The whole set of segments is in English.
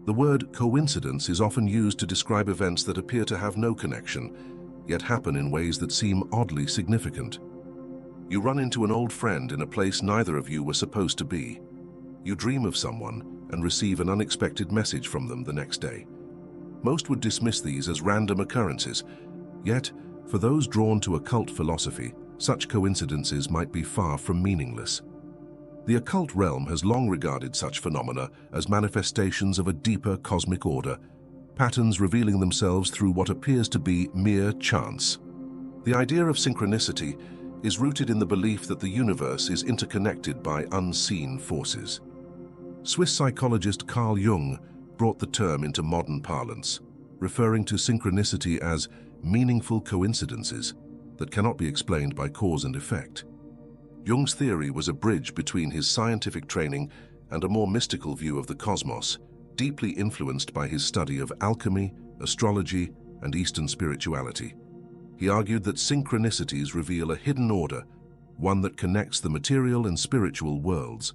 The word coincidence is often used to describe events that appear to have no connection, yet happen in ways that seem oddly significant. You run into an old friend in a place neither of you were supposed to be. You dream of someone and receive an unexpected message from them the next day. Most would dismiss these as random occurrences, yet, for those drawn to occult philosophy, such coincidences might be far from meaningless. The occult realm has long regarded such phenomena as manifestations of a deeper cosmic order, patterns revealing themselves through what appears to be mere chance. The idea of synchronicity is rooted in the belief that the universe is interconnected by unseen forces. Swiss psychologist Carl Jung brought the term into modern parlance, referring to synchronicity as meaningful coincidences that cannot be explained by cause and effect. Jung's theory was a bridge between his scientific training and a more mystical view of the cosmos, deeply influenced by his study of alchemy, astrology, and Eastern spirituality. He argued that synchronicities reveal a hidden order, one that connects the material and spiritual worlds.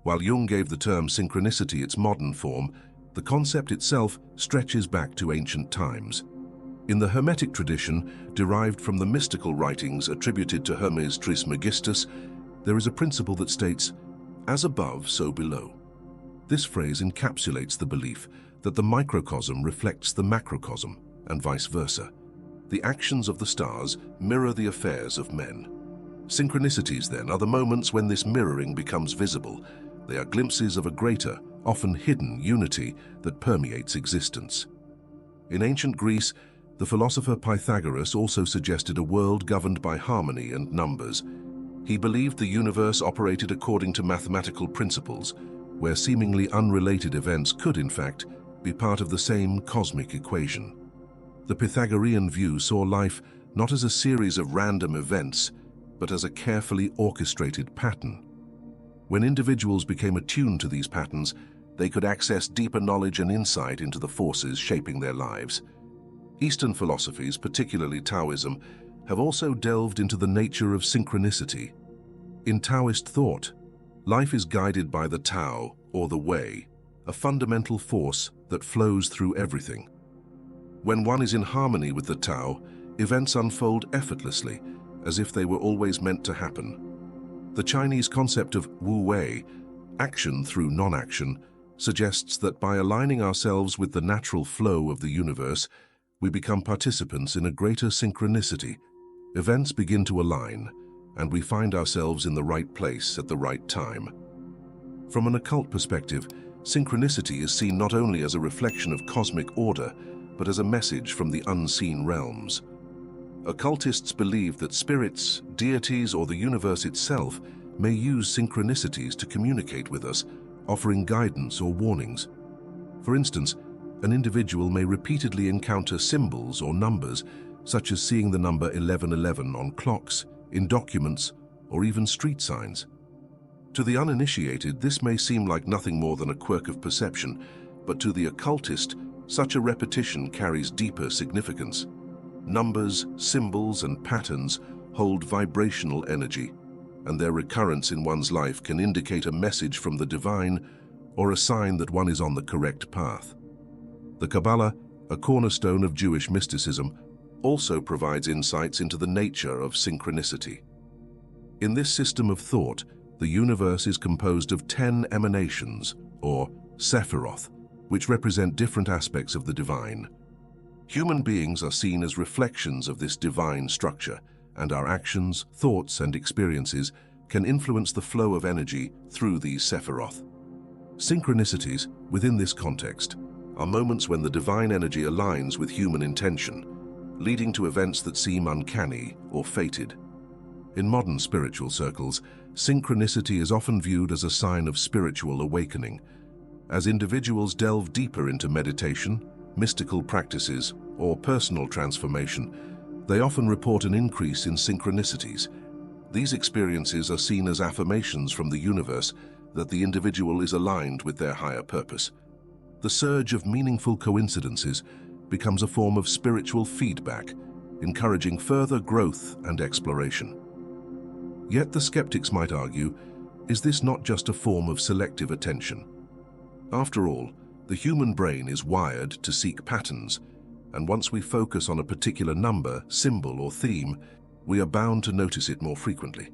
While Jung gave the term synchronicity its modern form, the concept itself stretches back to ancient times. In the Hermetic tradition, derived from the mystical writings attributed to Hermes Trismegistus, there is a principle that states, "As above, so below." This phrase encapsulates the belief that the microcosm reflects the macrocosm, and vice versa. The actions of the stars mirror the affairs of men. Synchronicities, then, are the moments when this mirroring becomes visible. They are glimpses of a greater, often hidden unity that permeates existence. In ancient Greece, the philosopher Pythagoras also suggested a world governed by harmony and numbers. He believed the universe operated according to mathematical principles, where seemingly unrelated events could, in fact, be part of the same cosmic equation. The Pythagorean view saw life not as a series of random events, but as a carefully orchestrated pattern. When individuals became attuned to these patterns, they could access deeper knowledge and insight into the forces shaping their lives. Eastern philosophies, particularly Taoism, have also delved into the nature of synchronicity. In Taoist thought, life is guided by the Tao, or the Way, a fundamental force that flows through everything. When one is in harmony with the Tao, events unfold effortlessly, as if they were always meant to happen. The Chinese concept of Wu Wei, action through non-action, suggests that by aligning ourselves with the natural flow of the universe, we become participants in a greater synchronicity. Events begin to align, and we find ourselves in the right place at the right time. From an occult perspective, synchronicity is seen not only as a reflection of cosmic order, but as a message from the unseen realms. Occultists believe that spirits, deities, or the universe itself may use synchronicities to communicate with us, offering guidance or warnings. For instance, an individual may repeatedly encounter symbols or numbers, such as seeing the number 1111 on clocks, in documents, or even street signs. To the uninitiated, this may seem like nothing more than a quirk of perception, but to the occultist, such a repetition carries deeper significance. Numbers, symbols, and patterns hold vibrational energy, and their recurrence in one's life can indicate a message from the divine or a sign that one is on the correct path. The Kabbalah, a cornerstone of Jewish mysticism, also provides insights into the nature of synchronicity. In this system of thought, the universe is composed of 10 emanations, or sephiroth, which represent different aspects of the divine. Human beings are seen as reflections of this divine structure, and our actions, thoughts, and experiences can influence the flow of energy through these sephiroth. Synchronicities, within this context, are moments when the divine energy aligns with human intention, leading to events that seem uncanny or fated. In modern spiritual circles, synchronicity is often viewed as a sign of spiritual awakening. As individuals delve deeper into meditation, mystical practices, or personal transformation, they often report an increase in synchronicities. These experiences are seen as affirmations from the universe that the individual is aligned with their higher purpose. The surge of meaningful coincidences becomes a form of spiritual feedback, encouraging further growth and exploration. Yet the skeptics might argue, is this not just a form of selective attention? After all, The human brain is wired to seek patterns, and once we focus on a particular number, symbol, or theme, we are bound to notice it more frequently.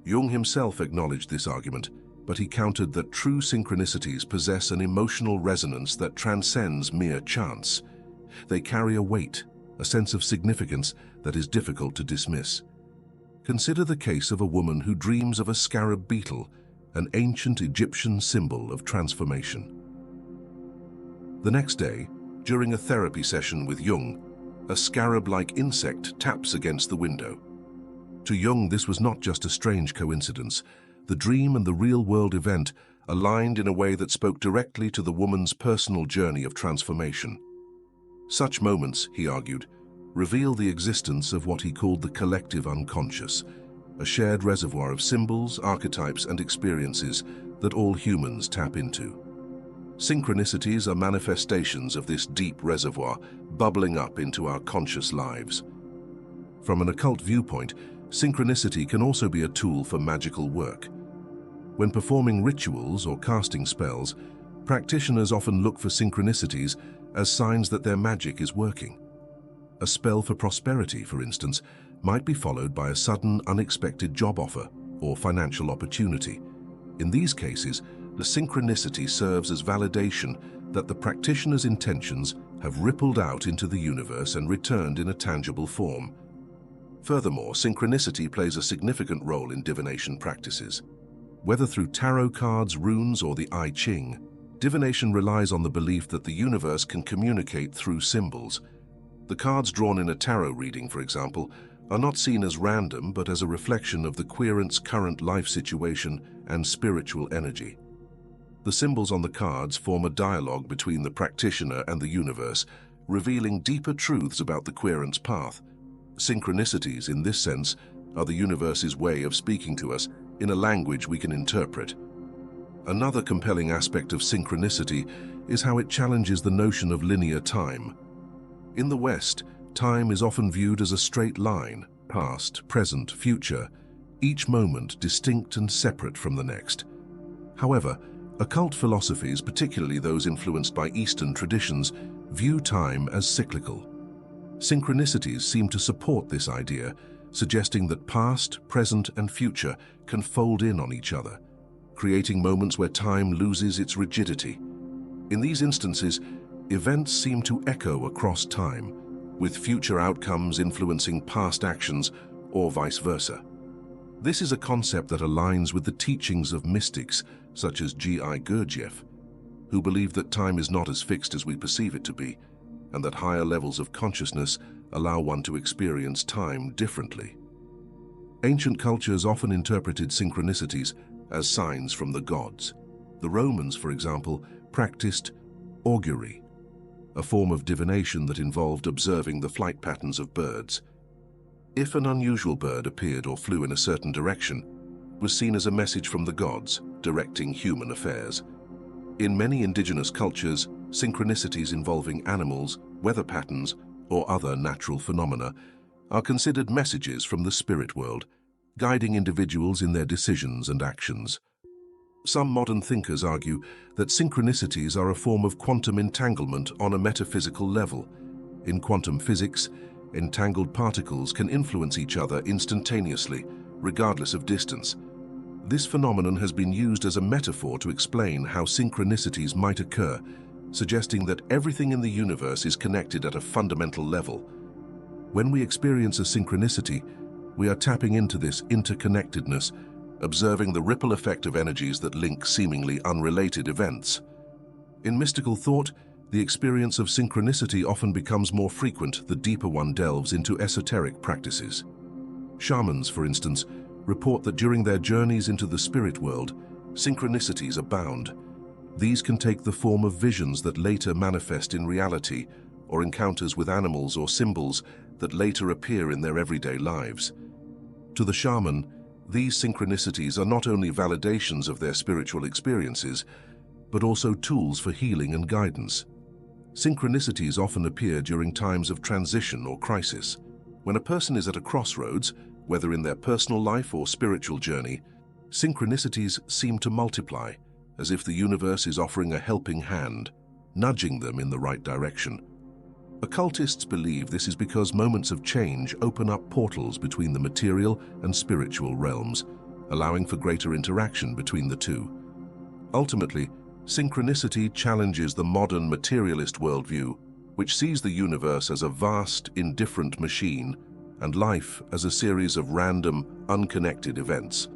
Jung himself acknowledged this argument, but he countered that true synchronicities possess an emotional resonance that transcends mere chance. They carry a weight, a sense of significance that is difficult to dismiss. Consider the case of a woman who dreams of a scarab beetle, an ancient Egyptian symbol of transformation. The next day, during a therapy session with Jung, a scarab-like insect taps against the window. To Jung, this was not just a strange coincidence. The dream and the real-world event aligned in a way that spoke directly to the woman's personal journey of transformation. Such moments, he argued, reveal the existence of what he called the collective unconscious, a shared reservoir of symbols, archetypes, and experiences that all humans tap into. Synchronicities are manifestations of this deep reservoir bubbling up into our conscious lives. From an occult viewpoint, synchronicity can also be a tool for magical work. When performing rituals or casting spells, practitioners often look for synchronicities as signs that their magic is working. A spell for prosperity, for instance, might be followed by a sudden, unexpected job offer or financial opportunity. In these cases, the synchronicity serves as validation that the practitioner's intentions have rippled out into the universe and returned in a tangible form. Furthermore, synchronicity plays a significant role in divination practices. Whether through tarot cards, runes, or the I Ching, divination relies on the belief that the universe can communicate through symbols. The cards drawn in a tarot reading, for example, are not seen as random but as a reflection of the querent's current life situation and spiritual energy. The symbols on the cards form a dialogue between the practitioner and the universe, revealing deeper truths about the querent's path. Synchronicities, in this sense, are the universe's way of speaking to us in a language we can interpret. Another compelling aspect of synchronicity is how it challenges the notion of linear time. In the West, time is often viewed as a straight line, past, present, future, each moment distinct and separate from the next. However, occult philosophies, particularly those influenced by Eastern traditions, view time as cyclical. Synchronicities seem to support this idea, suggesting that past, present, and future can fold in on each other, creating moments where time loses its rigidity. In these instances, events seem to echo across time, with future outcomes influencing past actions or vice versa. This is a concept that aligns with the teachings of mystics such as G.I. Gurdjieff, who believe that time is not as fixed as we perceive it to be, and that higher levels of consciousness allow one to experience time differently. Ancient cultures often interpreted synchronicities as signs from the gods. The Romans, for example, practiced augury, a form of divination that involved observing the flight patterns of birds. If an unusual bird appeared or flew in a certain direction, it was seen as a message from the gods directing human affairs. In many indigenous cultures, synchronicities involving animals, weather patterns, or other natural phenomena are considered messages from the spirit world, guiding individuals in their decisions and actions. Some modern thinkers argue that synchronicities are a form of quantum entanglement on a metaphysical level. In quantum physics, entangled particles can influence each other instantaneously, regardless of distance. This phenomenon has been used as a metaphor to explain how synchronicities might occur, suggesting that everything in the universe is connected at a fundamental level. When we experience a synchronicity, we are tapping into this interconnectedness, observing the ripple effect of energies that link seemingly unrelated events. In mystical thought, the experience of synchronicity often becomes more frequent the deeper one delves into esoteric practices. Shamans, for instance, report that during their journeys into the spirit world, synchronicities abound. These can take the form of visions that later manifest in reality, or encounters with animals or symbols that later appear in their everyday lives. To the shaman, these synchronicities are not only validations of their spiritual experiences, but also tools for healing and guidance. Synchronicities often appear during times of transition or crisis. When a person is at a crossroads, whether in their personal life or spiritual journey, synchronicities seem to multiply, as if the universe is offering a helping hand. nudging them in the right direction. Occultists believe this is because moments of change open up portals between the material and spiritual realms, allowing for greater interaction between the two. Ultimately, synchronicity challenges the modern materialist worldview, which sees the universe as a vast, indifferent machine and life as a series of random, unconnected events.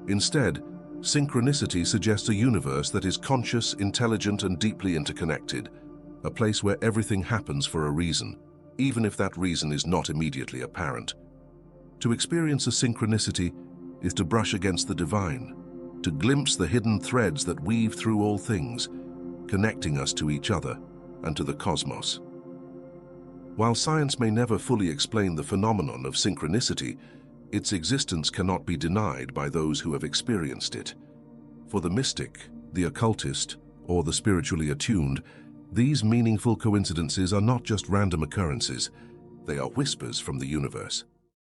Instead, synchronicity suggests a universe that is conscious, intelligent, and deeply interconnected, a place where everything happens for a reason, even if that reason is not immediately apparent. To experience a synchronicity is to brush against the divine, to glimpse the hidden threads that weave through all things, connecting us to each other and to the cosmos. While science may never fully explain the phenomenon of synchronicity, its existence cannot be denied by those who have experienced it. For the mystic, the occultist, or the spiritually attuned, these meaningful coincidences are not just random occurrences, they are whispers from the universe.